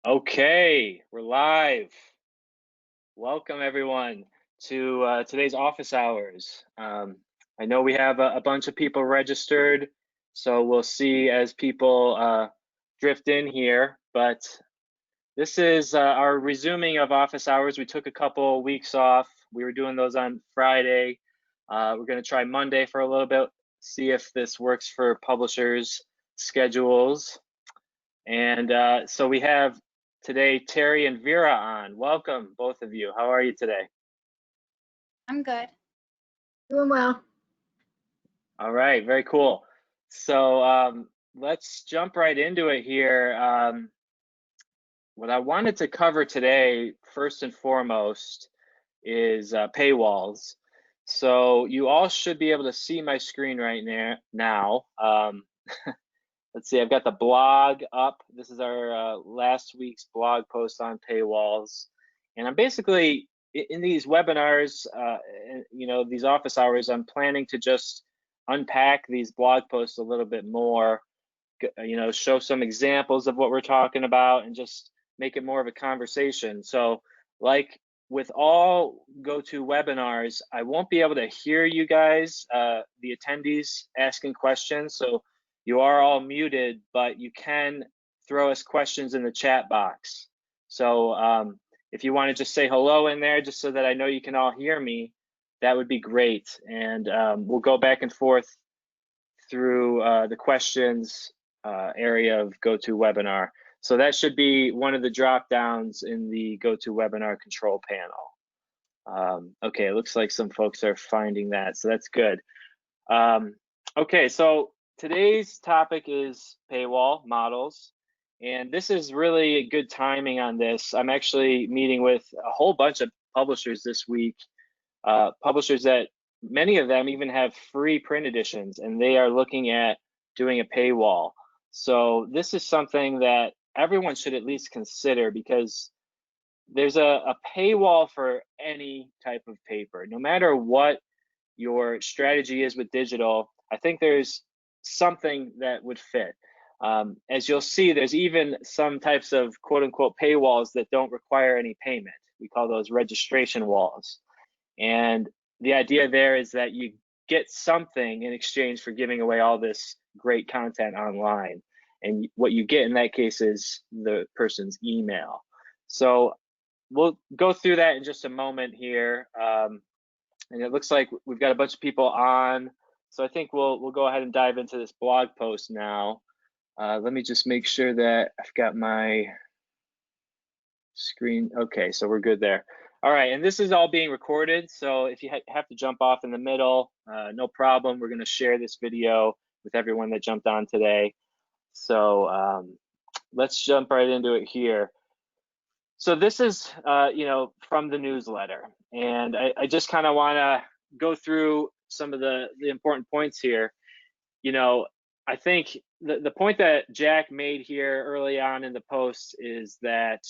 Okay, we're live. Welcome everyone to today's office hours. I know we have a bunch of people registered, so we'll see as people drift in here, but this is our resuming of office hours. We took a couple weeks off. We were doing those on Friday. We're going to try Monday for a little bit, see if this works for publishers' schedules. And so we have today Terry and Vera on. Welcome, both of you. How are you today? I'm good. Doing well. All right, very cool. So let's jump right into it here. What I wanted to cover today, first and foremost, is paywalls. So you all should be able to see my screen right now. Let's see, I've got the blog up. This is our last week's blog post on paywalls. And I'm basically, in these webinars, these office hours, I'm planning to just unpack these blog posts a little bit more, show some examples of what we're talking about and just make it more of a conversation. So like with all GoToWebinars, I won't be able to hear you guys, the attendees asking questions. So you are all muted, but you can throw us questions in the chat box. So if you want to just say hello in there, just so that I know you can all hear me, that would be great. And we'll go back and forth through the questions area of GoToWebinar. So that should be one of the drop downs in the GoToWebinar control panel. Okay, it looks like some folks are finding that, so that's good. Okay, so today's topic is paywall models, and this is really good timing on this. I'm actually meeting with a whole bunch of publishers this week, publishers that many of them even have free print editions, and they are looking at doing a paywall. So this is something that everyone should at least consider, because there's a paywall for any type of paper. No matter what your strategy is with digital, I think there's something that would fit. As you'll see, there's even some types of quote unquote paywalls that don't require any payment. We call those registration walls. And the idea there is that you get something in exchange for giving away all this great content online. And what you get in that case is the person's email. So we'll go through that in just a moment here. And it looks like we've got a bunch of people on. So I think we'll go ahead and dive into this blog post now. Let me just make sure that I've got my screen. Okay, so we're good there. All right, and this is all being recorded. So if you have to jump off in the middle, no problem. We're gonna share this video with everyone that jumped on today. So let's jump right into it here. So this is, from the newsletter, and I just kind of want to go through some of the important points here. I think the point that Jack made here early on in the post is that,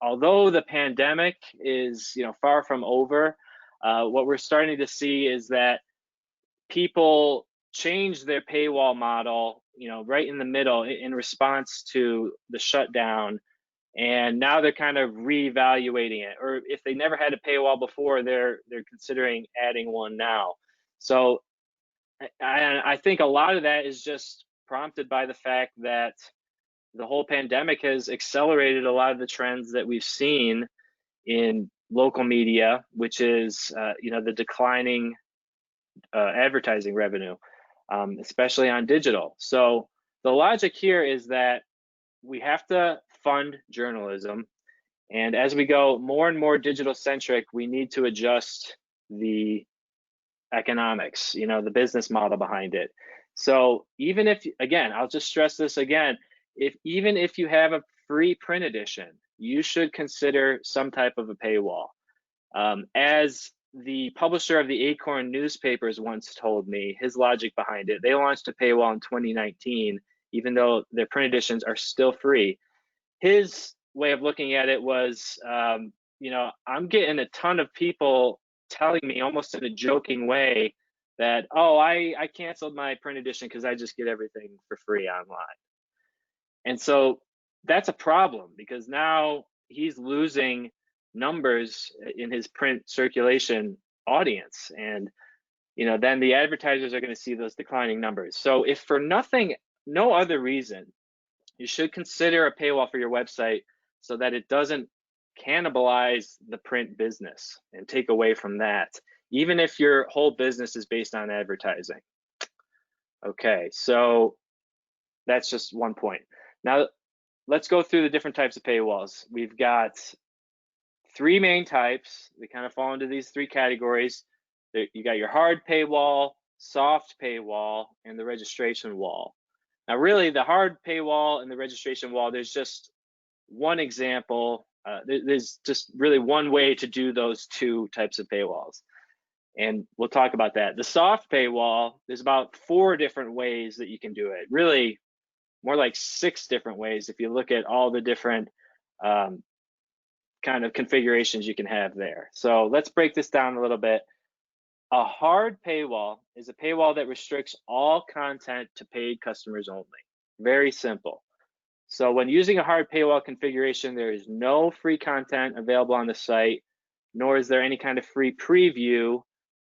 although the pandemic is, far from over, what we're starting to see is that people change their paywall model, right in the middle in response to the shutdown. And now they're kind of reevaluating it, or if they never had a paywall before, they're considering adding one now. So I think a lot of that is just prompted by the fact that the whole pandemic has accelerated a lot of the trends that we've seen in local media, which is the declining advertising revenue, especially on digital. So the logic here is that we have to fund journalism, and as we go more and more digital centric, we need to adjust the economics, the business model behind it. So even if, again, I'll just stress this again, even if you have a free print edition, you should consider some type of a paywall. As the publisher of the Acorn newspapers once told me, his logic behind it, they launched a paywall in 2019, even though their print editions are still free. His way of looking at it was, I'm getting a ton of people telling me almost in a joking way that, oh, I canceled my print edition because I just get everything for free online. And so that's a problem because now he's losing numbers in his print circulation audience, and then the advertisers are going to see those declining numbers. So if for no other reason, you should consider a paywall for your website so that it doesn't cannibalize the print business and take away from that, even if your whole business is based on advertising. Okay, so that's just one point. Now, let's go through the different types of paywalls. We've got 3 main types. They kind of fall into these 3 categories. You got your hard paywall, soft paywall, and the registration wall. Now, really, the hard paywall and the registration wall, there's just one example. There's just really one way to do those 2 types of paywalls, and we'll talk about that. The soft paywall, there's about 4 different ways that you can do it. Really, more like 6 different ways if you look at all the different kind of configurations you can have there. So let's break this down a little bit. A hard paywall is a paywall that restricts all content to paid customers only. Very simple. So when using a hard paywall configuration, there is no free content available on the site, nor is there any kind of free preview,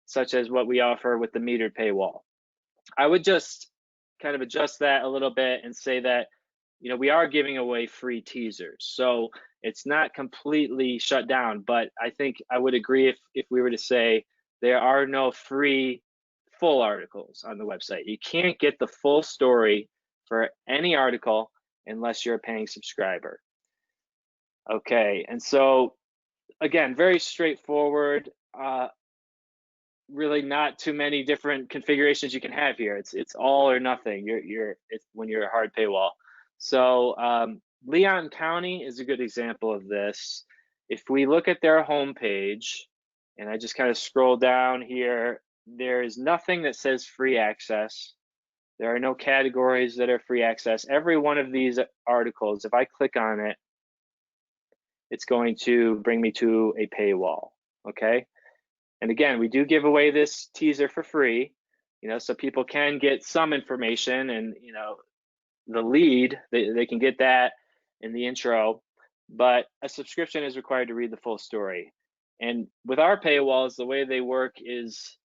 such as what we offer with the metered paywall. I would just kind of adjust that a little bit and say that, we are giving away free teasers. So it's not completely shut down, but I think I would agree if we were to say there are no free full articles on the website. You can't get the full story for any article unless you're a paying subscriber. Okay, and so again, very straightforward. Really not too many different configurations you can have here. It's all or nothing. When you're a hard paywall. So Leon County is a good example of this. If we look at their homepage, and I just kind of scroll down here, there is nothing that says free access. There are no categories that are free access. Every one of these articles, if I click on it, it's going to bring me to a paywall, okay? And again, we do give away this teaser for free, so people can get some information, and the lead, they can get that in the intro, but a subscription is required to read the full story. And with our paywalls, the way they work is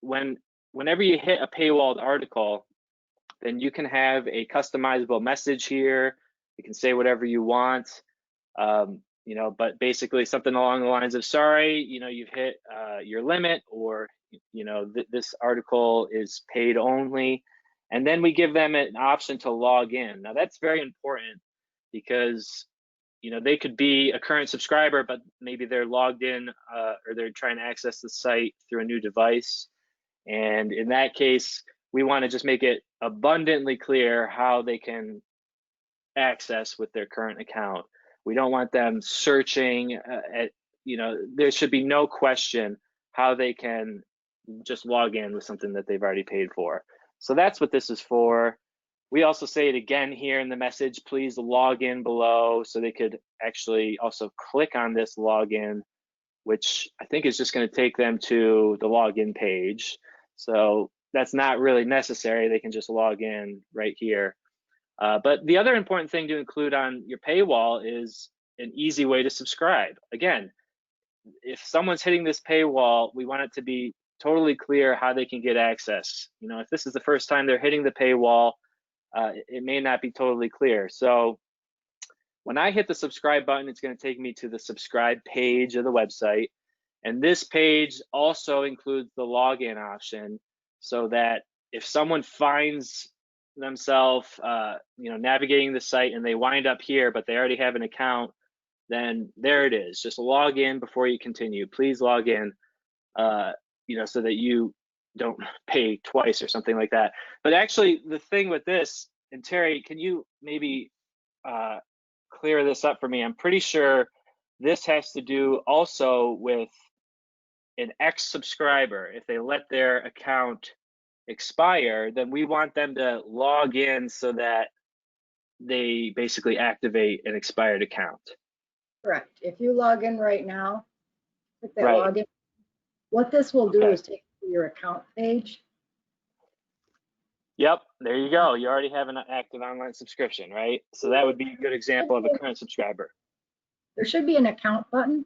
whenever you hit a paywalled article, then you can have a customizable message here. You can say whatever you want. But basically something along the lines of, sorry, you've hit your limit, or, this article is paid only. And then we give them an option to log in. Now that's very important because, they could be a current subscriber, but maybe they're logged in or they're trying to access the site through a new device. And in that case, we want to just make it abundantly clear how they can access with their current account. We don't want them searching there should be no question how they can just log in with something that they've already paid for. So that's what this is for. We also say it again here in the message, please log in below, so they could actually also click on this login, which I think is just going to take them to the login page. So that's not really necessary. They can just log in right here. But the other important thing to include on your paywall is an easy way to subscribe. Again, if someone's hitting this paywall, we want it to be totally clear how they can get access. If this is the first time they're hitting the paywall, it may not be totally clear. So when I hit the subscribe button, it's going to take me to the subscribe page of the website. And this page also includes the login option, so that if someone finds themselves navigating the site and they wind up here, but they already have an account, then there it is. Just log in before you continue. Please log in, so that you don't pay twice or something like that. But actually, the thing with this, and Terry, can you maybe clear this up for me? I'm pretty sure this has to do also with an ex-subscriber. If they let their account expire, then we want them to log in so that they basically activate an expired account. Correct. If you log in right now, click that Right. login. What this will do is take you to your account page. Yep, there you go. You already have an active online subscription, right? So that would be a good example of a current subscriber. There should be an account button.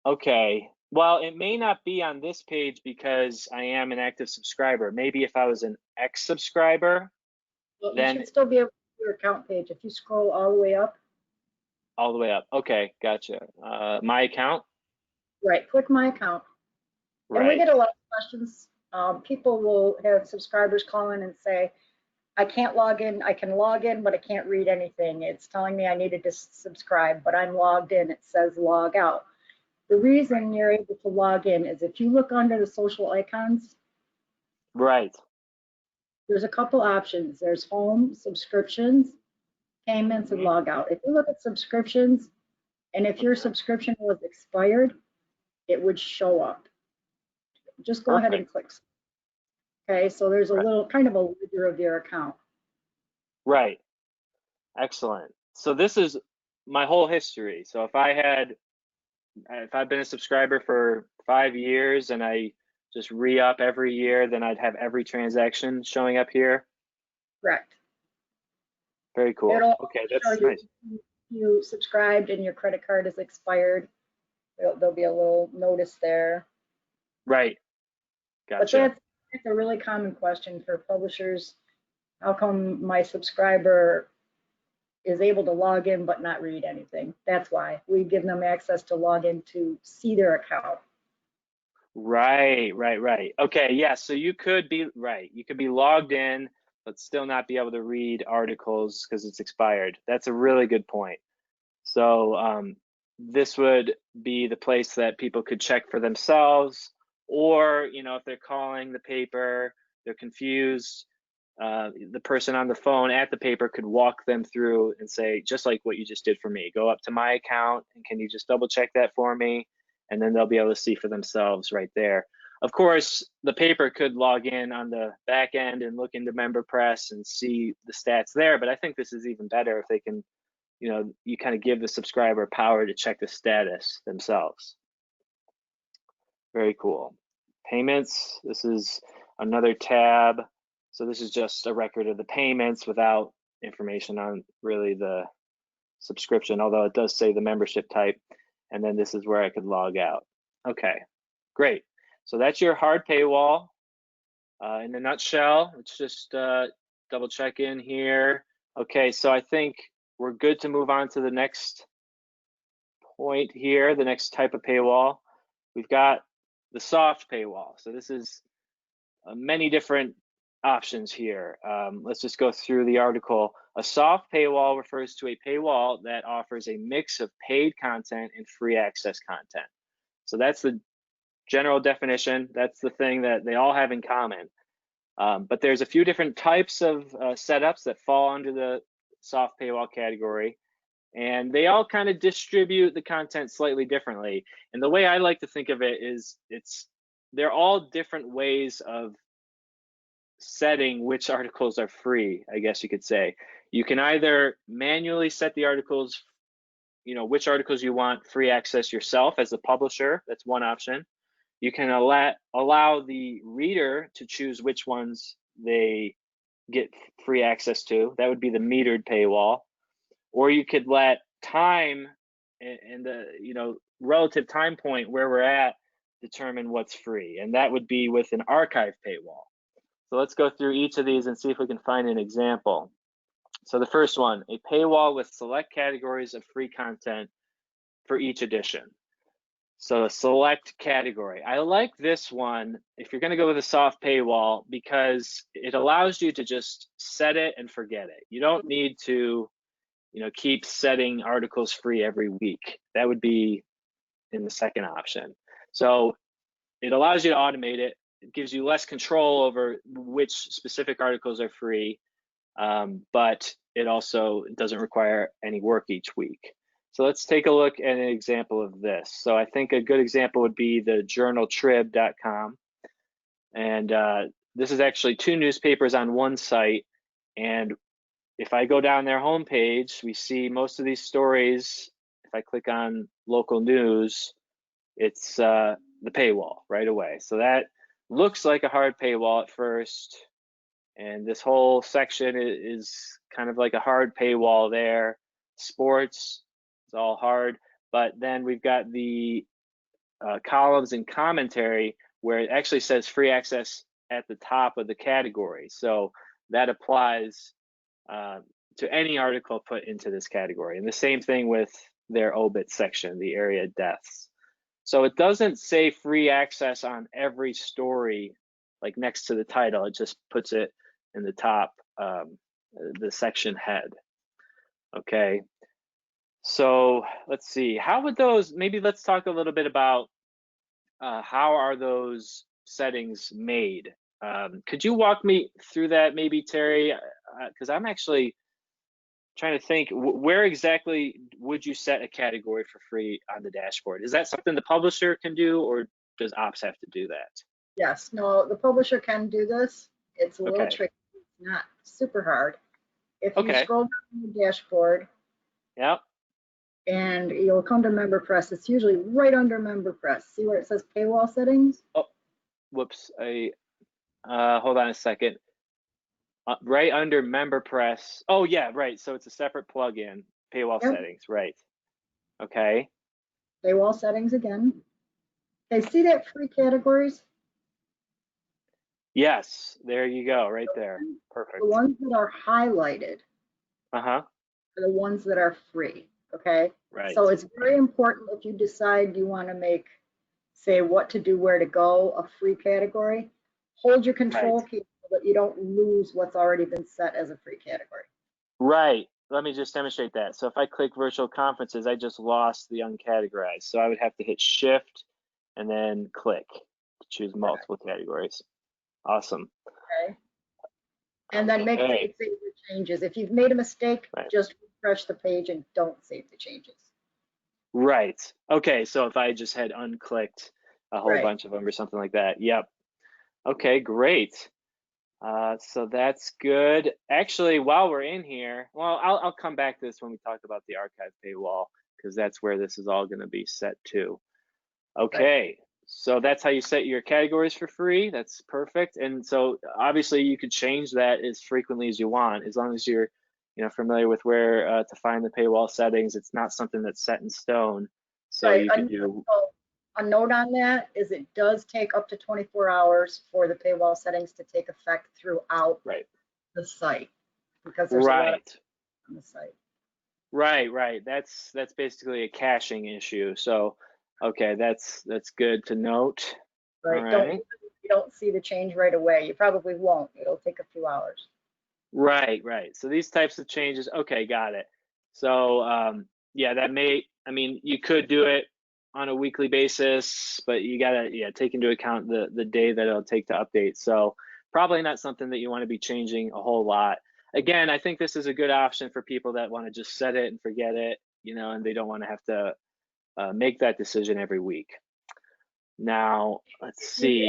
Okay, well, it may not be on this page because I am an active subscriber. Maybe if I was an ex-subscriber, Well, you then should still be able to see your account page. If you scroll all the way up, all the way up. Okay, gotcha. My account? right, click my account. And we Right. get a lot of questions. People will have subscribers call in and say, I can't log in. I can log in, but I can't read anything. It's telling me I needed to subscribe, but I'm logged in. It says log out. The reason you're able to log in is if you look under the social icons, Right. there's a couple options. There's home, subscriptions, payments, and log out. If you look at subscriptions, and if your subscription was expired, it would show up. Just go ahead and click. Okay, so there's a little kind of a ledger of your account. Right. Excellent. So this is my whole history. So if I've been a subscriber for 5 years and I just re-up every year, then I'd have every transaction showing up here. Correct. Very cool. It'll Okay, that's show nice. you subscribed and your credit card is expired. There'll be a little notice there. Right. But Gotcha. that's a really common question for publishers. How come my subscriber is able to log in but not read anything? That's why we give them access to log in to see their account. Right. Okay, yeah, so you could be right. You could be logged in, but still not be able to read articles because it's expired. That's a really good point. So this would be the place that people could check for themselves, or if they're calling the paper, they're confused, the person on the phone at the paper could walk them through and say, just like what you just did for me, go up to my account and can you just double check that for me? And then they'll be able to see for themselves right there. Of course, the paper could log in on the back end and look into MemberPress and see the stats there, but I think this is even better if they can, you kind of give the subscriber power to check the status themselves. Very cool. Payments, this is another tab. So this is just a record of the payments without information on really the subscription, although it does say the membership type. And then this is where I could log out. Okay, great. So that's your hard paywall. In a nutshell, let's just double check in here. Okay, so I think we're good to move on to the next point here, the next type of paywall. We've got the soft paywall. So this is many different options here. Let's just go through the article. A soft paywall refers to a paywall that offers a mix of paid content and free access content. So that's the general definition. That's the thing that they all have in common. But there's a few different types of setups that fall under the soft paywall category, and they all kind of distribute the content slightly differently. And the way I like to think of it is they're all different ways of setting which articles are free, I guess you could say. You can either manually set the articles, which articles you want free access yourself as a publisher. That's one option. You can allow the reader to choose which ones they get free access to. That would be the metered paywall. Or you could let time and the relative time point where we're at determine what's free, and that would be with an archive paywall. So let's go through each of these and see if we can find an example. So the first one, a paywall with select categories of free content for each edition. So a select category. I like this one if you're going to go with a soft paywall because it allows you to just set it and forget it. You don't need to keep setting articles free every week. That would be in the second option. So it allows you to automate it. It gives you less control over which specific articles are free, but it also doesn't require any work each week. So let's take a look at an example of this. So I think a good example would be the journaltrib.com. And this is actually two newspapers on one site. And if I go down their homepage, we see most of these stories. If I click on local news, it's the paywall right away. So that looks like a hard paywall at first. And this whole section is kind of like a hard paywall there. Sports is all hard, but then we've got the columns and commentary where it actually says free access at the top of the category. So that applies to any article put into this category. And the same thing with their obit section, the area deaths. So it doesn't say free access on every story, like next to the title. It just puts it in the top, the section head. Okay. So let's see. How would those? Maybe let's talk a little bit about how are those settings made. Could you walk me through that, maybe, Terry? Because I'm actually trying to think, where exactly would you set a category for free on the dashboard? Is that something the publisher can do, or does ops have to do that? Yes, no, the publisher can do this. It's a little tricky. It's not super hard. If you scroll down the dashboard, yep, and you'll come to Member Press. It's usually right under Member Press. See where it says Paywall Settings? Oh, whoops. Hold on a second. Right under Member Press. Oh yeah, right. So it's a separate plugin, Paywall Settings, right? Okay. Paywall Settings again. Okay, see that free categories? Yes, there you go, right there. Perfect. The ones that are highlighted are the ones that are free. Okay. Right. So it's very important if you decide you want to make, say, what to do, where to go, a free category. Hold your control key so that you don't lose what's already been set as a free category. Right. Let me just demonstrate that. So if I click virtual conferences, I just lost the uncategorized. So I would have to hit Shift and then click to choose multiple categories. Awesome. Okay. And then make save the changes. If you've made a mistake, just refresh the page and don't save the changes. Right. Okay. So if I just had unclicked a whole bunch of them or something like that. Yep. Okay, great. So that's good. Actually, while we're in here, well, I'll come back to this when we talk about the archive paywall, because that's where this is all going to be set to. Okay. So that's how you set your categories for free. That's perfect. And so obviously you could change that as frequently as you want, as long as you're, familiar with where to find the paywall settings. It's not something that's set in stone. So you can do. A note on that is it does take up to 24 hours for the paywall settings to take effect throughout the site, because there's a lot on the site. Right. That's basically a caching issue. So okay, that's good to note. Right. You don't see the change right away. You probably won't. It'll take a few hours. Right. So these types of changes, okay, got it. So yeah, that you could do it on a weekly basis, but you gotta take into account the day that it'll take to update. So probably not something that you want to be changing a whole lot. Again, I think this is a good option for people that want to just set it and forget it, and they don't want to have to make that decision every week. Now, let's see.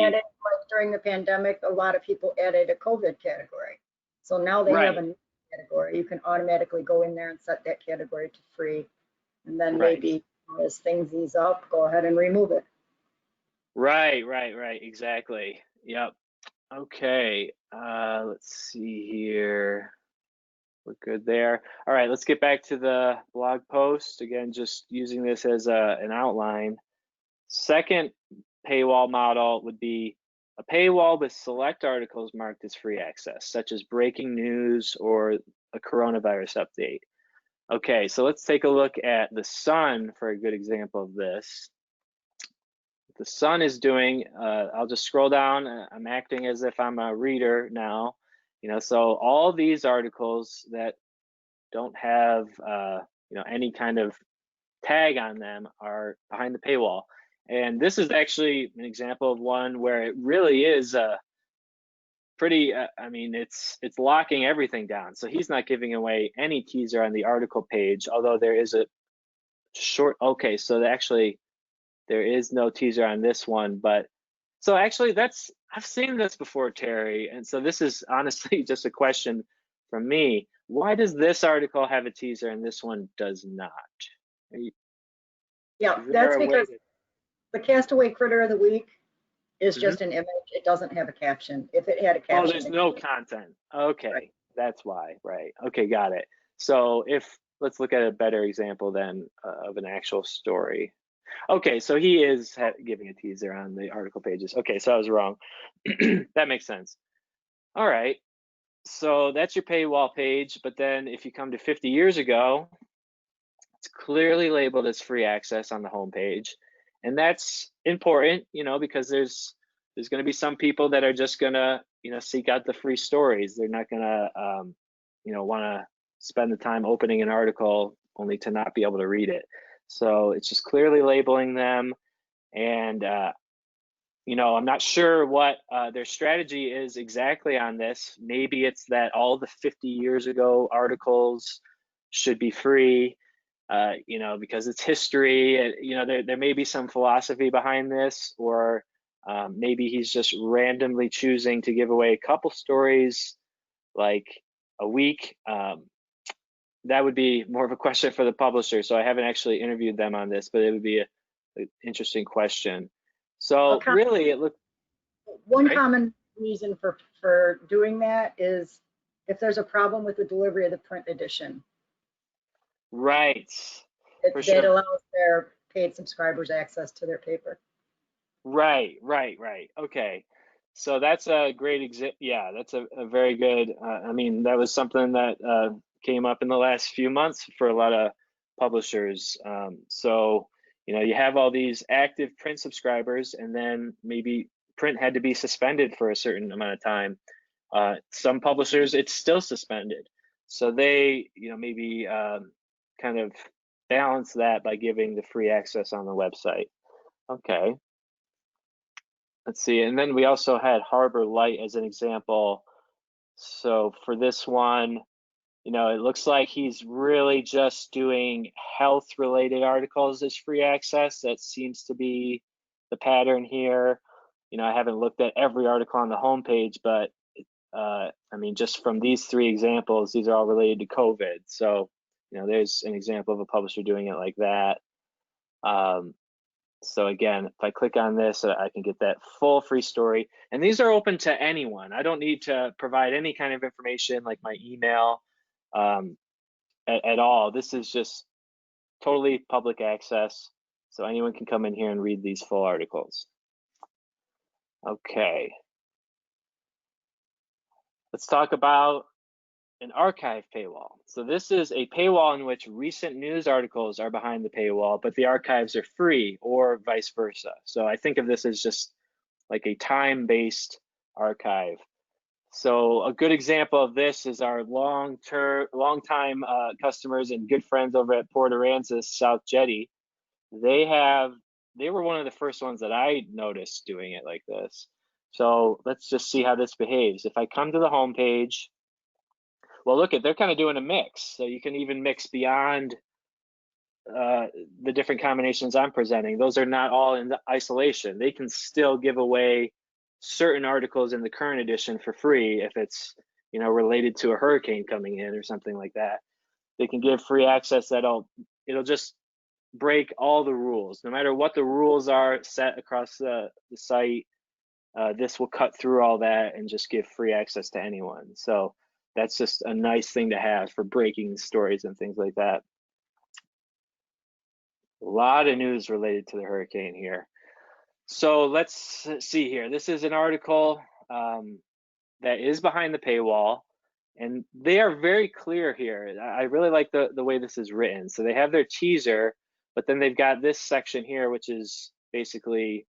During the pandemic, a lot of people added a COVID category. So now they have a new category. You can automatically go in there and set that category to free. And then maybe as things ease up, go ahead and remove it. Right. Exactly. Yep. Okay. Let's see here. We're good there. All right, let's get back to the blog post. Again, just using this as an outline. Second paywall model would be a paywall with select articles marked as free access, such as breaking news or a coronavirus update. Okay, so let's take a look at the Sun for a good example of this. What the Sun is doing, I'll just scroll down. I'm acting as if I'm a reader now. So all these articles that don't have any kind of tag on them are behind the paywall. And this is actually an example of one where it really is pretty, it's locking everything down. So he's not giving away any teaser on the article page, although there is a short, okay, so actually there is no teaser on this one, but so actually I've seen this before, Terry. And so this is honestly just a question from me. Why does this article have a teaser and this one does not? Yeah, that's because the Castaway Critter of the Week is just an image. It doesn't have a caption. If it had a caption. Oh, there's no content. Okay, right. That's why, right. Okay, got it. So let's look at a better example then of an actual story. Okay, so he is giving a teaser on the article pages. Okay, so I was wrong. That makes sense. All right, so that's your paywall page, but then if you come to 50 years ago, it's clearly labeled as free access on the home page. And that's important, because there's going to be some people that are just going to, seek out the free stories. They're not going to, want to spend the time opening an article only to not be able to read it. So it's just clearly labeling them. And, I'm not sure what their strategy is exactly on this. Maybe it's that all the 50 years ago articles should be free. Because it's history, there may be some philosophy behind this, or maybe he's just randomly choosing to give away a couple stories like a week. That would be more of a question for the publisher. So I haven't actually interviewed them on this, but it would be an interesting question. So really it looked. One common reason for doing that is if there's a problem with the delivery of the print edition. Right. That allows their paid subscribers access to their paper. Right. Okay. So that's a great example. Yeah, that's a very good, that was something that came up in the last few months for a lot of publishers. So, you have all these active print subscribers, and then maybe print had to be suspended for a certain amount of time. Some publishers, it's still suspended. So they, maybe kind of balance that by giving the free access on the website. Okay. Let's see. And then we also had Harbor Light as an example. So for this one, it looks like he's really just doing health related articles as free access. That seems to be the pattern here. I haven't looked at every article on the homepage, but just from these three examples, these are all related to COVID. So, there's an example of a publisher doing it like that. So again, if I click on this, I can get that full free story. And these are open to anyone. I don't need to provide any kind of information like my email at all. This is just totally public access. So anyone can come in here and read these full articles. Okay. Let's talk about an archive paywall. So this is a paywall in which recent news articles are behind the paywall, but the archives are free, or vice versa. So I think of this as just like a time-based archive. So a good example of this is our long-time customers and good friends over at Port Aransas South Jetty. They were one of the first ones that I noticed doing it like this. So let's just see how this behaves. If I come to the home page, well, look, they're kind of doing a mix. So you can even mix beyond the different combinations I'm presenting. Those are not all in isolation. They can still give away certain articles in the current edition for free if it's related to a hurricane coming in or something like that. They can give free access it'll just break all the rules. No matter what the rules are set across the site, this will cut through all that and just give free access to anyone. So that's just a nice thing to have for breaking stories and things like that. A lot of news related to the hurricane here. So let's see here. This is an article that is behind the paywall, and they are very clear here. I really like the way this is written. So they have their teaser, but then they've got this section here, which is basically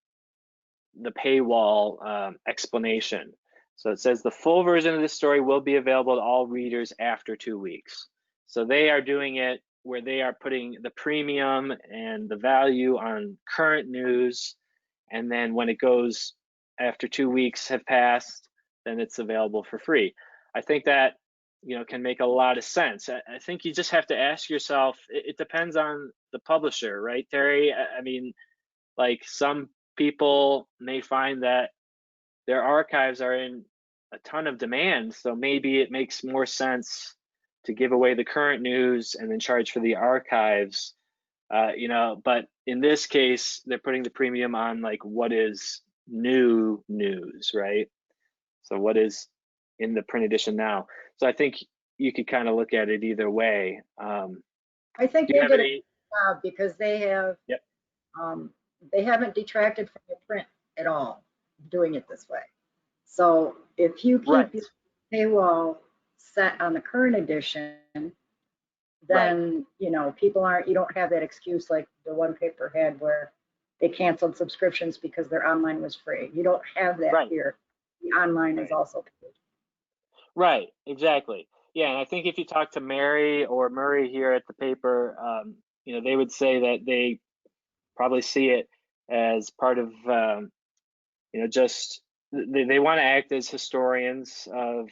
the paywall explanation. So it says the full version of this story will be available to all readers after 2 weeks. So they are doing it where they are putting the premium and the value on current news. And then when it goes after 2 weeks have passed, then it's available for free. I think that, can make a lot of sense. I think you just have to ask yourself, it depends on the publisher, right, Terry? Like some people may find that their archives are in a ton of demand, so maybe it makes more sense to give away the current news and then charge for the archives, but in this case they're putting the premium on like what is new news, right? So what is in the print edition now? So I think you could kind of look at it either way. I think Do you they have did a any? good job because Yep. they haven't detracted from the print at all doing it this way. So if you Right. keep your paywall set on the current edition, Right. then, you know, people aren't, you don't have that excuse like the one paper had where they canceled subscriptions because their online was free. You don't have that Right. here. The online is Right. also paid. Right. Exactly. Yeah, and I think if you talk to Mary or Murray here at the paper, you know, they would say that they probably see it as part of, you know, just they want to act as historians of,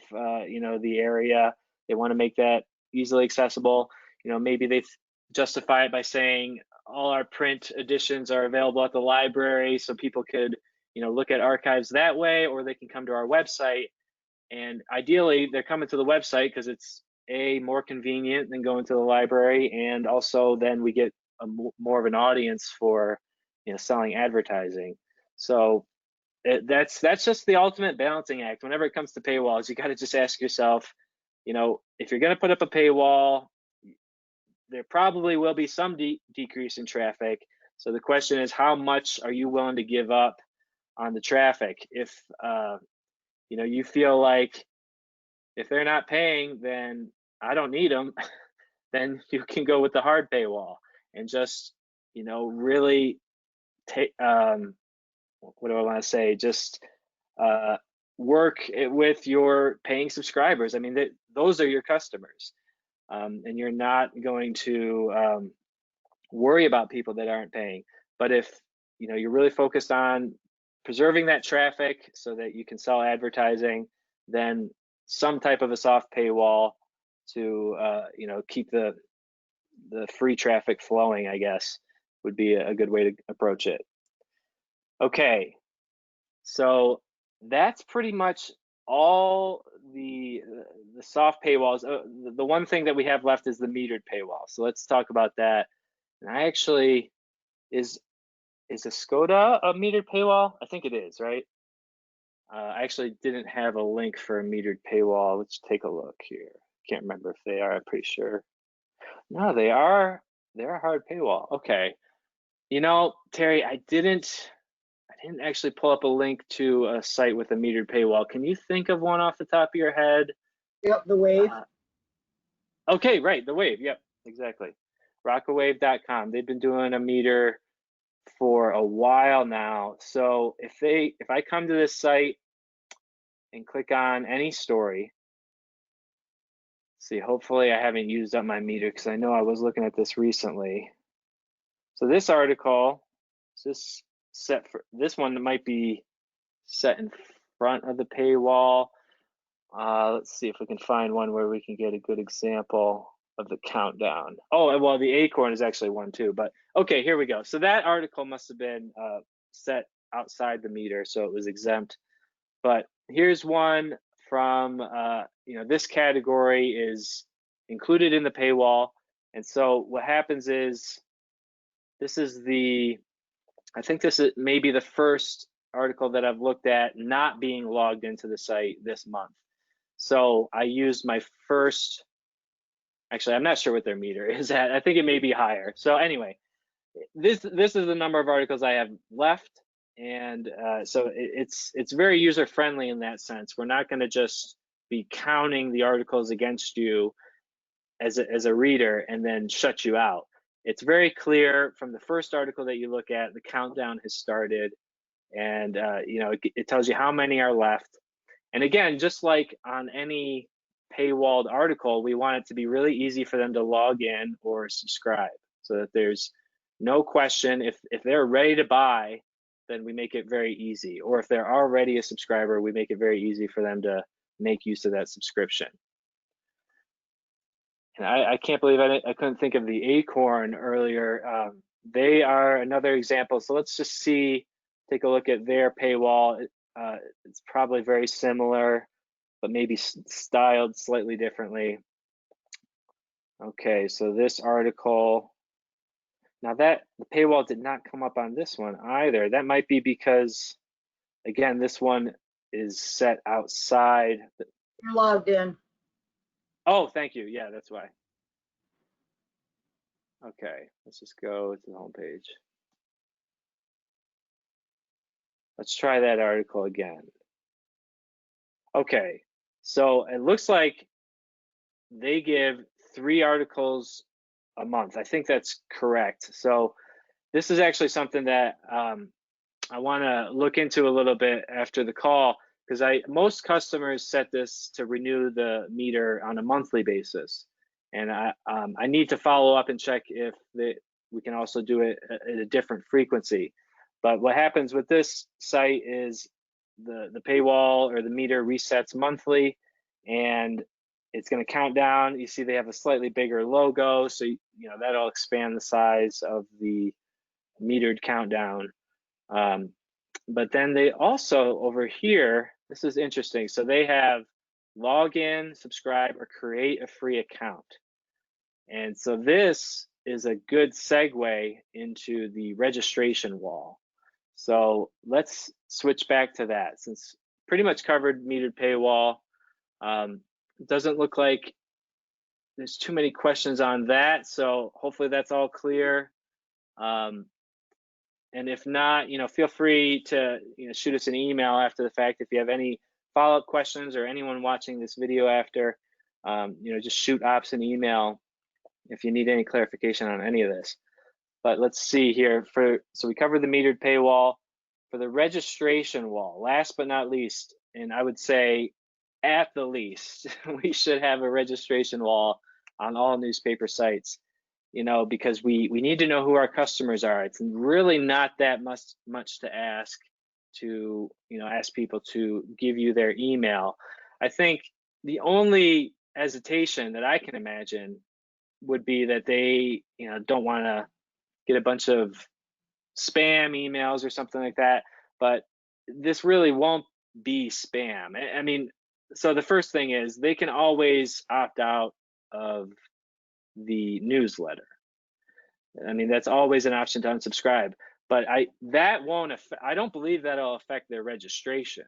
you know, the area. They want to make that easily accessible. You know, maybe they justify it by saying all our print editions are available at the library, so people could, you know, look at archives that way, or they can come to our website. And ideally, they're coming to the website because it's more convenient than going to the library, and also then we get more of an audience for, you know, selling advertising. So that's just the ultimate balancing act. Whenever it comes to paywalls, you got to just ask yourself, you know, if you're going to put up a paywall, there probably will be some decrease in traffic. So the question is, how much are you willing to give up on the traffic? If you know, you feel like if they're not paying, then I don't need them, then you can go with the hard paywall and just, you know, really take, what do I want to say? Just work with your paying subscribers. I mean, those are your customers, and you're not going to worry about people that aren't paying. But if, you know, you're really focused on preserving that traffic so that you can sell advertising, then some type of a soft paywall to, you know, keep the free traffic flowing, I guess, would be a good way to approach it. Okay, so that's pretty much all the soft paywalls. The one thing that we have left is the metered paywall. So let's talk about that. And I actually, is a Skoda a metered paywall? I think it is, right? I actually didn't have a link for a metered paywall. Let's take a look here. Can't remember if they are. I'm pretty sure. No, they are. They're a hard paywall. Okay. You know, Terry, I didn't actually pull up a link to a site with a metered paywall. Can you think of one off the top of your head? Yep, the wave. Okay, right, the Wave. Yep, exactly. Rockawave.com. They've been doing a meter for a while now. So if I come to this site and click on any story, see, hopefully I haven't used up my meter because I know I was looking at this recently. So this article, is this one might be set in front of the paywall. Let's see if we can find one where we can get a good example of the countdown. Oh, well, the acorn is actually one too, but okay, here we go. So that article must have been set outside the meter, so it was exempt. But here's one from, you know, this category is included in the paywall. And so what happens is, this is I think this is maybe the first article that I've looked at not being logged into the site this month. So I used my first, actually, I'm not sure what their meter is at. I think it may be higher. So anyway, this is the number of articles I have left. And so it's very user friendly in that sense. We're not going to just be counting the articles against you as a reader and then shut you out. It's very clear from the first article that you look at, the countdown has started, and you know, it tells you how many are left. And again, just like on any paywalled article, we want it to be really easy for them to log in or subscribe, so that there's no question. If they're ready to buy, then we make it very easy. Or if they're already a subscriber, we make it very easy for them to make use of that subscription. And I can't believe I couldn't think of the acorn earlier. They are another example. So let's just take a look at their paywall. It's probably very similar, but maybe styled slightly differently. Okay, so this article, now that the paywall did not come up on this one either. That might be because again, this one is set outside. You're logged in. Oh, thank you. Yeah, that's why. Okay, let's just go to the home page. Let's try that article again. Okay, so it looks like they give 3 articles a month. I think that's correct. So this is actually something that I want to look into a little bit after the call, because most customers set this to renew the meter on a monthly basis, and I need to follow up and check if we can also do it at a different frequency. But what happens with this site is the paywall or the meter resets monthly, and it's going to count down. You see they have a slightly bigger logo, so you know that'll expand the size of the metered countdown. But then they also, over here, this is interesting. So they have log in, subscribe, or create a free account. And so this is a good segue into the registration wall. So let's switch back to that, since pretty much covered metered paywall. It doesn't look like there's too many questions on that. So hopefully that's all clear. And if not, feel free to shoot us an email after the fact if you have any follow-up questions, or anyone watching this video after, just shoot ops an email if you need any clarification on any of this. But let's see here. So we covered the metered paywall. For the registration wall, last but not least, and I would say at the least, we should have a registration wall on all newspaper sites. Because we need to know who our customers are. It's really not that much to ask to, ask people to give you their email. I think the only hesitation that I can imagine would be that they, don't want to get a bunch of spam emails or something like that. But this really won't be spam. I mean, so the first thing is they can always opt out of the newsletter. I mean, that's always an option to unsubscribe, but I don't believe that'll affect their registration.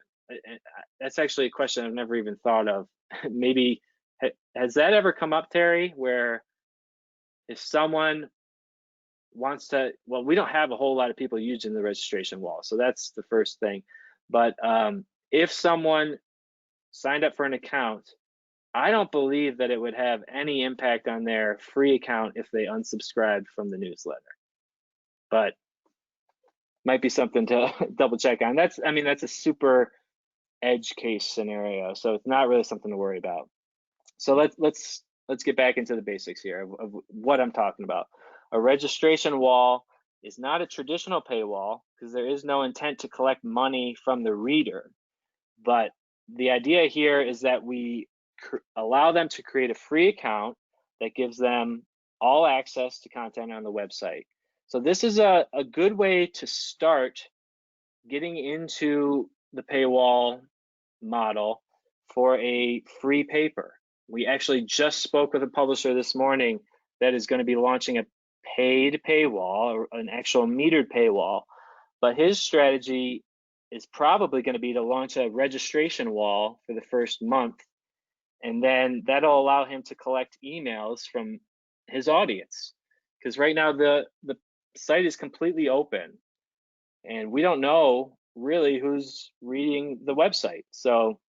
That's actually a question I've never even thought of. Maybe, has that ever come up, Terry, where if someone wants to, well, we don't have a whole lot of people using the registration wall, so that's the first thing. But if someone signed up for an account, I don't believe that it would have any impact on their free account if they unsubscribed from the newsletter. But might be something to double check on. That's a super edge case scenario, so it's not really something to worry about. So let's get back into the basics here of what I'm talking about. A registration wall is not a traditional paywall because there is no intent to collect money from the reader. But the idea here is that we allow them to create a free account that gives them all access to content on the website. So this is a good way to start getting into the paywall model for a free paper. We actually just spoke with a publisher this morning that is going to be launching a paid paywall, or an actual metered paywall, but his strategy is probably going to be to launch a registration wall for the first month, and then that'll allow him to collect emails from his audience, because right now the site is completely open and we don't know really who's reading the website. So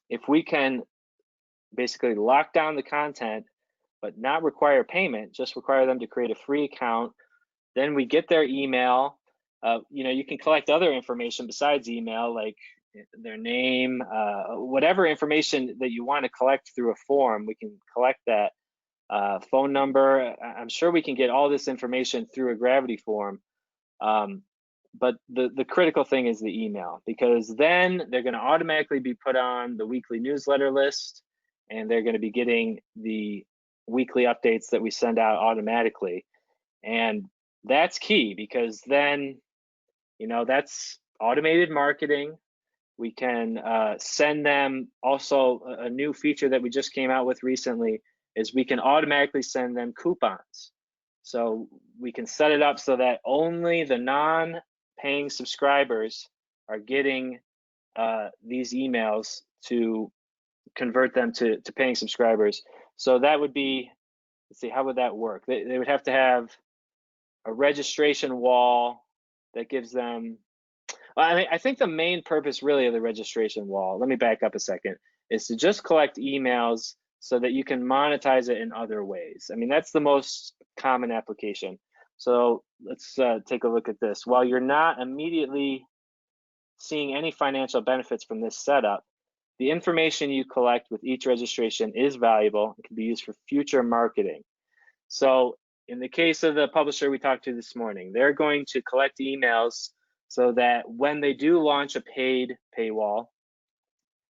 if we can basically lock down the content but not require payment, just require them to create a free account, then we get their email. You can collect other information besides email, like their name, whatever information that you want to collect through a form, we can collect that. Phone number, I'm sure we can get all this information through a Gravity form. But the critical thing is the email, because then they're going to automatically be put on the weekly newsletter list, and they're going to be getting the weekly updates that we send out automatically. And that's key, because then, that's automated marketing. We can send them also a new feature that we just came out with recently is we can automatically send them coupons. So we can set it up so that only the non-paying subscribers are getting these emails to convert them to paying subscribers. So that would be, let's see, how would that work? They would have to have a registration wall that gives them, I mean, I think the main purpose really of the registration wall, let me back up a second, is to just collect emails so that you can monetize it in other ways. I mean, that's the most common application. So let's take a look at this. While you're not immediately seeing any financial benefits from this setup, the information you collect with each registration is valuable and can be used for future marketing. So in the case of the publisher we talked to this morning, they're going to collect emails so that when they do launch a paid paywall,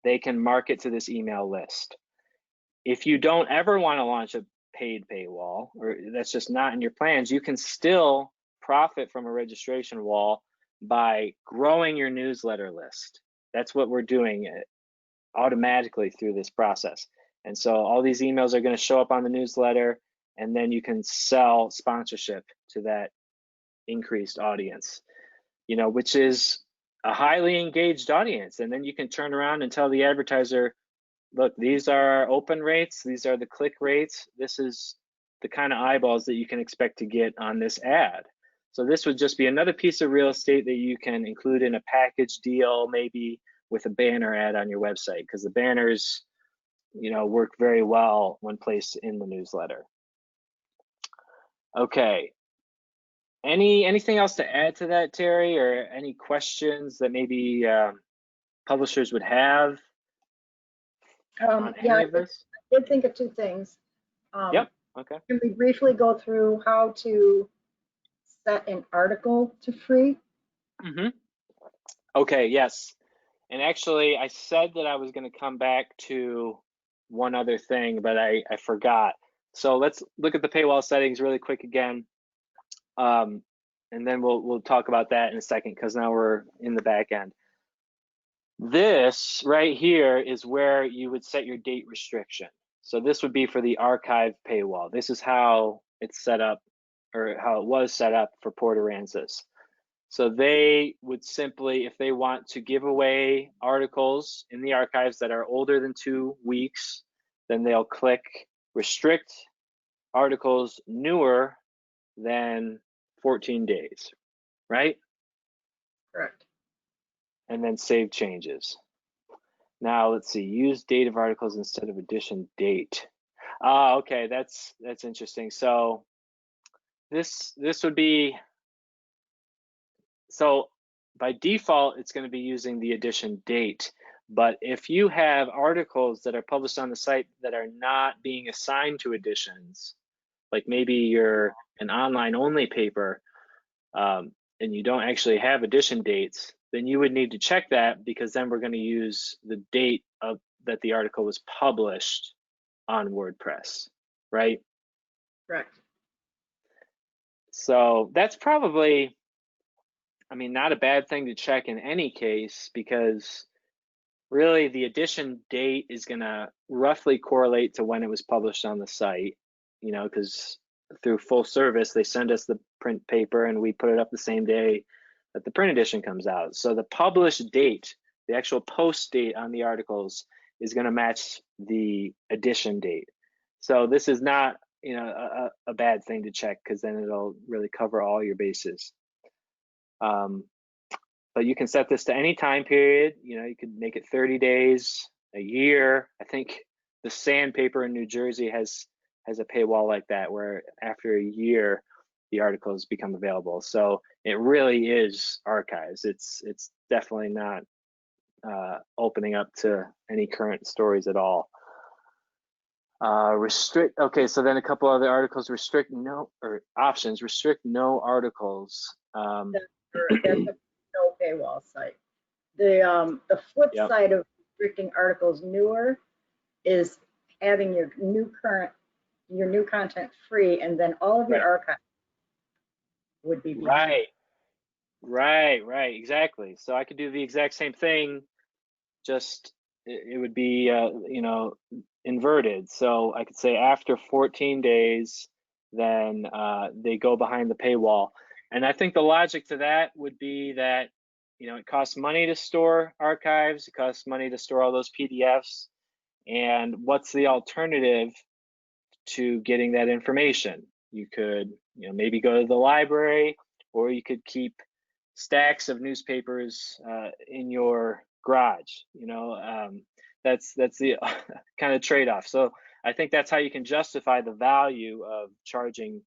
they can market to this email list. If you don't ever want to launch a paid paywall, or that's just not in your plans, you can still profit from a registration wall by growing your newsletter list. That's what we're doing automatically through this process. And so all these emails are going to show up on the newsletter, and then you can sell sponsorship to that increased audience, you know, which is a highly engaged audience. And then you can turn around and tell the advertiser, look, these are our open rates, these are the click rates, this is the kind of eyeballs that you can expect to get on this ad. So this would just be another piece of real estate that you can include in a package deal, maybe with a banner ad on your website, because the banners, you know, work very well when placed in the newsletter. Okay. Anything else to add to that, Terry, or any questions that maybe publishers would have on any of this? I did think of two things. Yep. Okay. Can we briefly go through how to set an article to free? Mm-hmm. Okay. Yes. And actually, I said that I was going to come back to one other thing, but I forgot. So let's look at the paywall settings really quick again. And then we'll talk about that in a second, because now we're in the back end. This right here is where you would set your date restriction. So this would be for the archive paywall. This is how it's set up, or how it was set up for Port Aransas. So they would simply, if they want to give away articles in the archives that are older than 2 weeks, then they'll click restrict articles newer than 14 days, right? Correct. And then save changes. Now let's see, use date of articles instead of edition date. Okay, that's interesting. So this would be, so by default, it's going to be using the edition date. But if you have articles that are published on the site that are not being assigned to editions, like maybe you're an online only paper, and you don't actually have edition dates, then you would need to check that, because then we're going to use the date of that the article was published on WordPress, right? Correct. So that's probably, I mean, not a bad thing to check in any case, because really the edition date is going to roughly correlate to when it was published on the site, you know, because through full service, they send us the print paper and we put it up the same day that the print edition comes out. So the published date, the actual post date on the articles, is going to match the edition date. So this is not, you know, a bad thing to check, because then it'll really cover all your bases. But you can set this to any time period. You know, you could make it 30 days, a year. I think the Sandpaper in New Jersey has a paywall like that, where after a year, the articles become available. So it really is archives. It's definitely not opening up to any current stories at all. Restrict, okay, so then a couple other articles, restrict no, or options, restrict no articles. That's a no paywall site. The flip Yep. side of restricting articles newer is having your new content free, and then all of your archive would be behind. Right, exactly. So I could do the exact same thing, just it would be you know, inverted. So I could say after 14 days, then they go behind the paywall. And I think the logic to that would be that you know, it costs money to store archives, it costs money to store all those PDFs, and what's the alternative to getting that information? You could, you know, maybe go to the library, or you could keep stacks of newspapers in your garage. You know, that's the kind of trade-off. So I think that's how you can justify the value of charging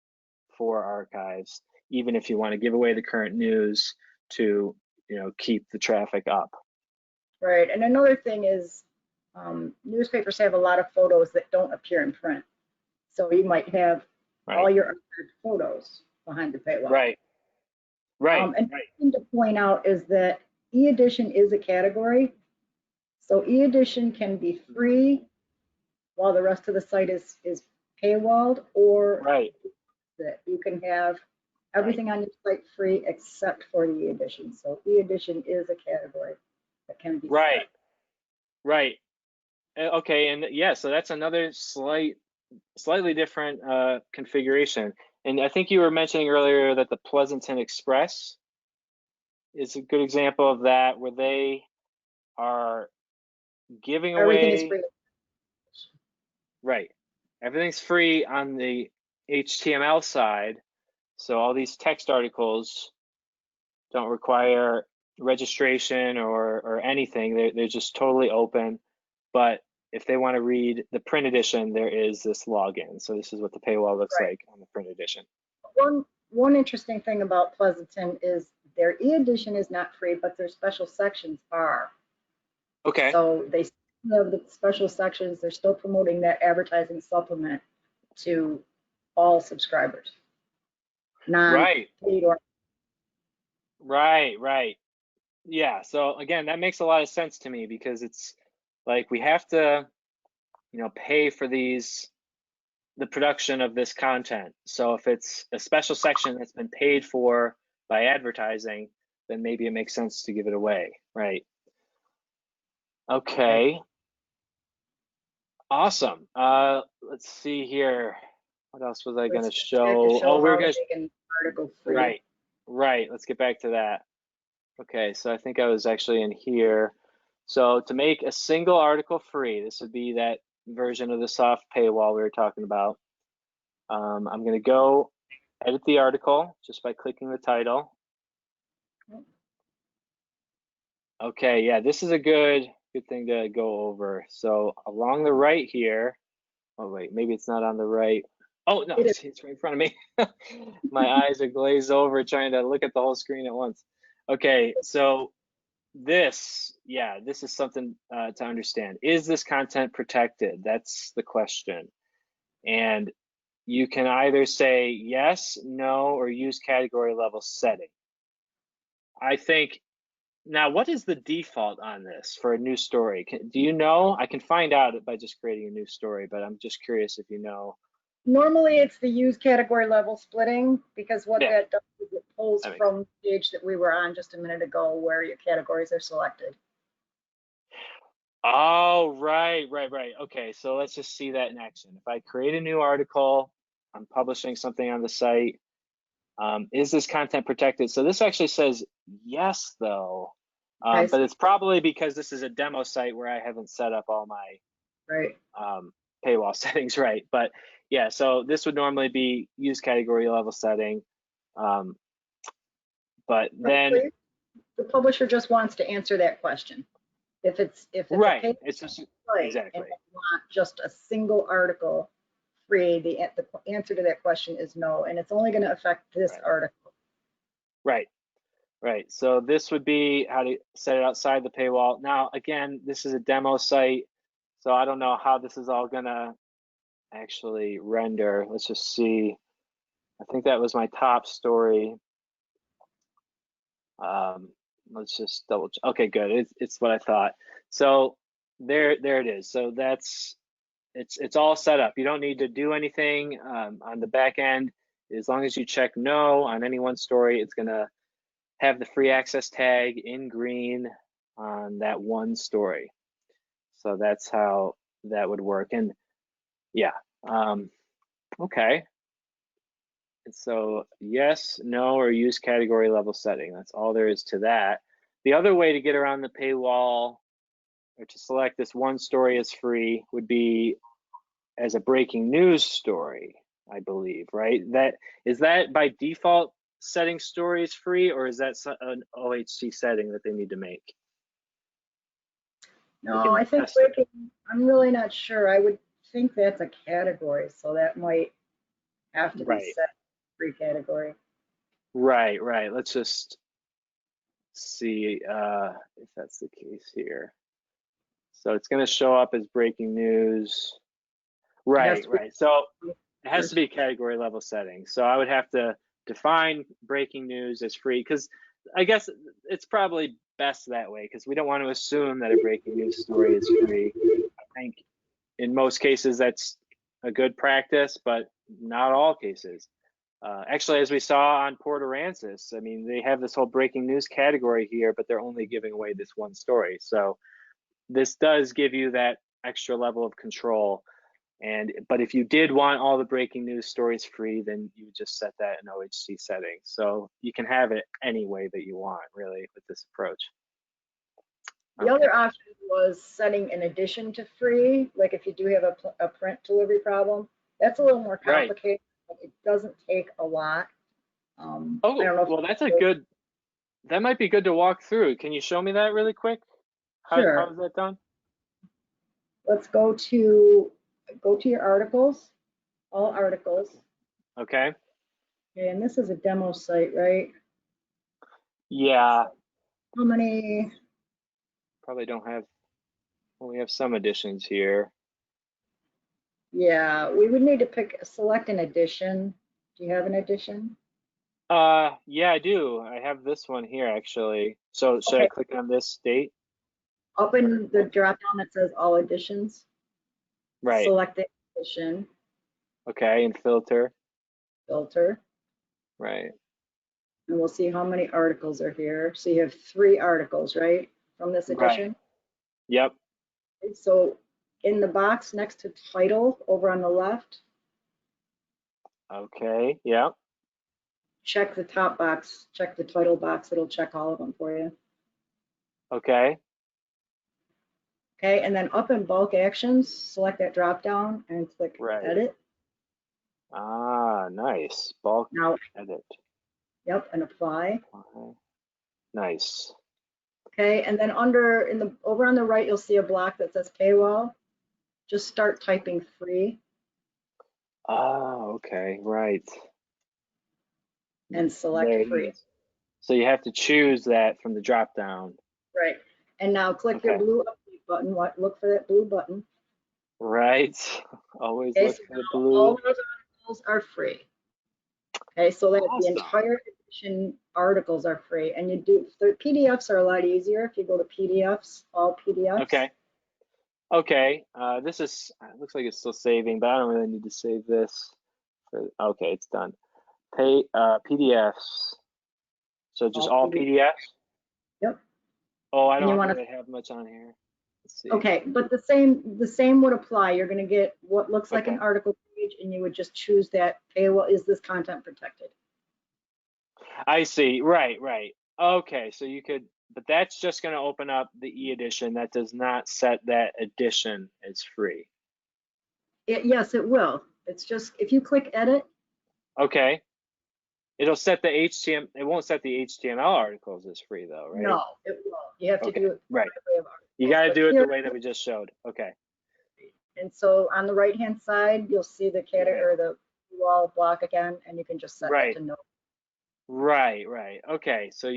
for archives, even if you want to give away the current news to, you know, keep the traffic up. Right, and another thing is newspapers have a lot of photos that don't appear in print. So you might have all your archived photos behind the paywall. Right. And the thing to point out is that e-edition is a category. So e-edition can be free while the rest of the site is paywalled, or that you can have everything on your site free except for the e-edition. So e-edition is a category that can be set. Right. Okay, and yeah, so that's another slightly different configuration. And I think you were mentioning earlier that the Pleasanton Express is a good example of that, where they are giving Everything away. is free. Right. Everything's free on the HTML side. So all these text articles don't require registration or anything. They're just totally open. But if they want to read the print edition, there is this login. So this is what the paywall looks like on the print edition. One interesting thing about Pleasanton is their e-edition is not free, but their special sections are. Okay. So they still have the special sections. They're still promoting that advertising supplement to all subscribers. Right. Yeah. So again, that makes a lot of sense to me, because it's like we have to, you know, pay for the production of this content. So if it's a special section that's been paid for by advertising, then maybe it makes sense to give it away, right? Okay. Awesome. Let's see here. What else was I going to show? Oh, we're going to article free. Right. Let's get back to that. Okay, so I think I was actually in here. So to make a single article free, this would be that version of the soft paywall we were talking about. I'm going to go edit the article just by clicking the title. Okay, yeah, this is a good thing to go over. So along the right here, oh wait, maybe it's not on the right. Oh no, it's right in front of me. My eyes are glazed over trying to look at the whole screen at once. Okay, so this is something to understand. Is this content protected? That's the question. And you can either say yes, no, or use category level setting. I think, now what is the default on this for a new story? Do you know? I can find out by just creating a new story, but I'm just curious if you know. Normally it's the use category level splitting, because what that does is it pulls from the page that we were on just a minute ago where your categories are selected. Oh, right. Okay, so let's just see that in action. If I create a new article, I'm publishing something on the site. Is this content protected? So this actually says yes, though. But it's probably because this is a demo site where I haven't set up all my paywall settings right. But yeah, so this would normally be use category level setting. But then the publisher just wants to answer that question. If it's right, it's just exactly. And they want just a single article free, the answer to that question is no, and it's only going to affect this article. Right. So this would be how to set it outside the paywall. Now, again, this is a demo site, so I don't know how this is all gonna actually render. Let's just see. I think that was my top story. Let's just double check. Okay, good. It's what I thought. So there it is. So it's all set up. You don't need to do anything on the back end. As long as you check no on any one story, it's gonna have the free access tag in green on that one story. So that's how that would work. And yeah, okay. And so yes, no, or use category level setting. That's all there is to that. The other way to get around the paywall or to select this one story as free would be as a breaking news story, I believe, right? Is that by default setting stories free, or is that an OHT setting that they need to make? No, I think breaking, I'm really not sure. I would think that's a category, so that might have to be set free category. Right. Let's just see if that's the case here. So it's going to show up as breaking news. Right. So it has to be category level setting. So I would have to define breaking news as free, because I guess it's probably best that way, because we don't want to assume that a breaking news story is free. I think in most cases that's a good practice, but not all cases. Actually, as we saw on Port Aransas, I mean, they have this whole breaking news category here, but they're only giving away this one story. So this does give you that extra level of control. But if you did want all the breaking news stories free, then you would just set that in OHT settings. So you can have it any way that you want, really, with this approach. The other option was setting in addition to free, like if you do have a print delivery problem. That's a little more complicated, but it doesn't take a lot. I don't know well, that might be good to walk through. Can you show me that really quick? Sure. How is that done? Let's go to your articles, all articles. Okay. And this is a demo site, right? Yeah. How many? Probably don't have, well, we have some editions here. Yeah, we would need to select an edition. Do you have an edition? Yeah, I do. I have this one here, actually. So should I click on this date? Up in the drop down that says all editions. Right. Select the edition. Okay, and filter. Filter. Right. And we'll see how many articles are here. So you have 3 articles, right, from this edition? Right. Yep. So in the box next to title over on the left. Okay, yep. Check the top box, check the title box. It'll check all of them for you. Okay. Okay, and then up in bulk actions, select that drop down and click edit. Ah, nice. Bulk edit. Yep, and apply. Nice. Okay, and then over on the right, you'll see a block that says paywall. Just start typing free. Oh, okay, right. And select free. So you have to choose that from the drop down. Right. And now click your blue update button. Look for that blue button. Right. Always look for the blue. All those articles are free. Okay, so that the entire edition articles are free. And the PDFs are a lot easier if you go to PDFs, all PDFs. Okay. Okay. This is, it looks like it's still saving, but I don't really need to save this. Okay, it's done. PDFs. So just all PDFs? Yep. Oh, I don't really have much on here. Let's see. Okay, but the same would apply. You're going to get what looks like an article page, and you would just choose that paywall. Is this content protected? I see. Right. Okay, so you could, but that's just going to open up the e-edition. That does not set that edition as free. Yes, it will. It's just if you click edit. Okay. It'll set the HTML. It won't set the HTML articles as free though, right? No, it won't. You have to do it right. You got to do it the way that we just showed. Okay. And so on the right-hand side, you'll see the category or the wall block again, and you can just set that to no. Right. Okay. So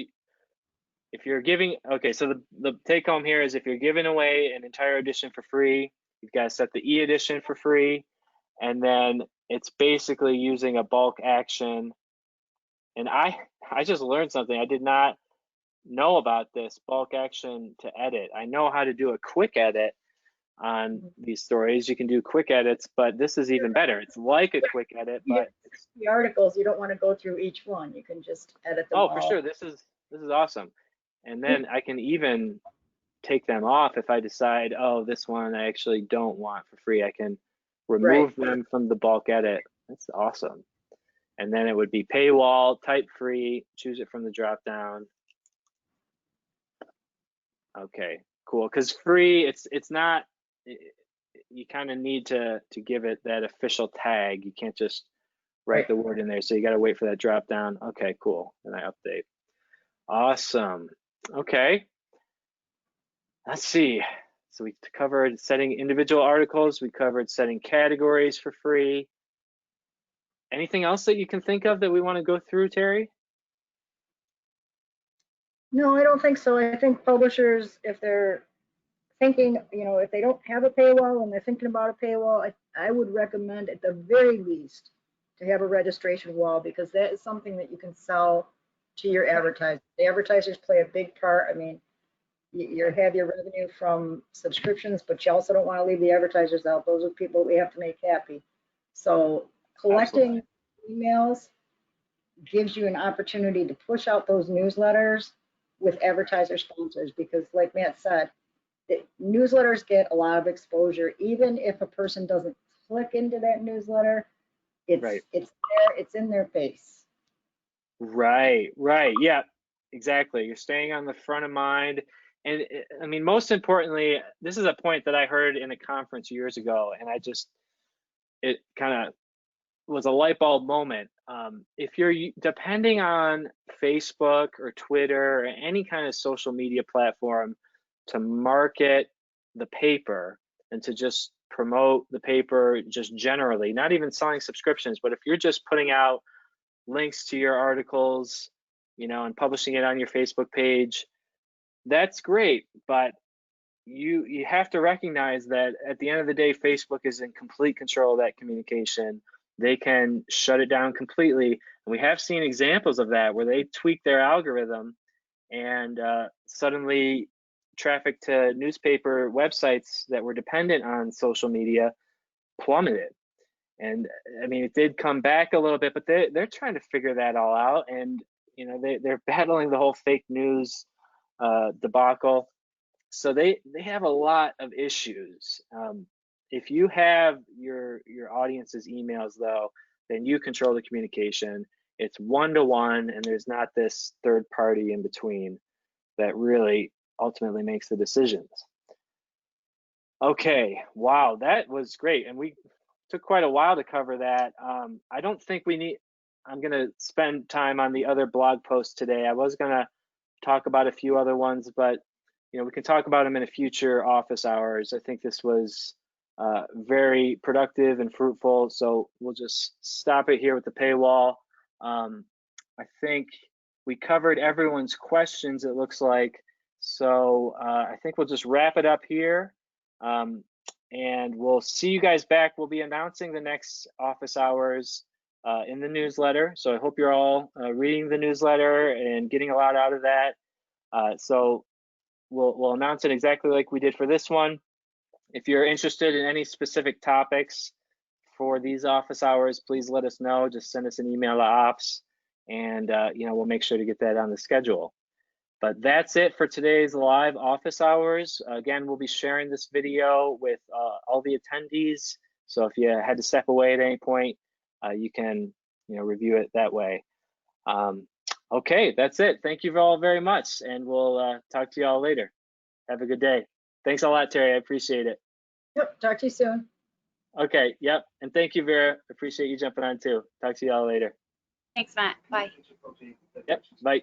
if you're giving, so the take home here is if you're giving away an entire edition for free, you've got to set the e-edition for free, and then it's basically using a bulk action. And I just learned something. I did not know about this bulk action to edit. I know how to do a quick edit on these stories. You can do quick edits, but this is even better. It's like a quick edit, but it's the articles, you don't want to go through each one. You can just edit them all. For sure. This is awesome. And then I can even take them off if I decide, oh, this one I actually don't want for free. I can remove them from the bulk edit. That's awesome. And then it would be paywall, type free, choose it from the drop down. Okay, cool. Because free, it's not. You kind of need to give it that official tag. You can't just write the word in there. So you got to wait for that drop down. Okay, cool. And I update. Awesome. Okay. Let's see. So we covered setting individual articles. We covered setting categories for free. Anything else that you can think of that we want to go through, Terry? No, I don't think so. I think publishers, if they're thinking, you know, if they don't have a paywall and they're thinking about a paywall, I would recommend at the very least to have a registration wall, because that is something that you can sell to your advertisers. The advertisers play a big part. I mean, you have your revenue from subscriptions, but you also don't want to leave the advertisers out. Those are people we have to make happy. So collecting emails gives you an opportunity to push out those newsletters with advertiser sponsors, because like Matt said, newsletters get a lot of exposure. Even if a person doesn't click into that newsletter, it's there, it's in their face. Right. Yeah, exactly. You're staying on the front of mind. And I mean, most importantly, this is a point that I heard in a conference years ago, and it kind of was a light bulb moment. If you're depending on Facebook or Twitter or any kind of social media platform to market the paper and to just promote the paper just generally, not even selling subscriptions, but if you're just putting out links to your articles, you know, and publishing it on your Facebook page, that's great. But you have to recognize that at the end of the day, Facebook is in complete control of that communication. They can shut it down completely. And we have seen examples of that where they tweak their algorithm and suddenly traffic to newspaper websites that were dependent on social media plummeted. And I mean, it did come back a little bit, but they're trying to figure that all out. And, you know, they're battling the whole fake news debacle. So they have a lot of issues. If you have your audience's emails, though, then you control the communication. It's one-to-one, and there's not this third party in between that really ultimately makes the decisions. Okay, wow, that was great. And we took quite a while to cover that. I don't think we need, I'm gonna spend time on the other blog posts today. I was gonna talk about a few other ones, but you know, we can talk about them in a future office hours. I think this was very productive and fruitful. So we'll just stop it here with the paywall. I think we covered everyone's questions, it looks like. So I think we'll just wrap it up here. And we'll see you guys back. We'll be announcing the next office hours in the newsletter. So I hope you're all reading the newsletter and getting a lot out of that. So we'll announce it exactly like we did for this one. If you're interested in any specific topics for these office hours, please let us know. Just send us an email to ops, and you know, we'll make sure to get that on the schedule. But that's it for today's live office hours. Again, we'll be sharing this video with all the attendees. So if you had to step away at any point, you can, you know, review it that way. Okay, that's it. Thank you all very much, and we'll talk to you all later. Have a good day. Thanks a lot, Terry. I appreciate it. Yep, talk to you soon. Okay, yep. And thank you, Vera. Appreciate you jumping on too. Talk to you all later. Thanks, Matt. Bye. Yep, bye.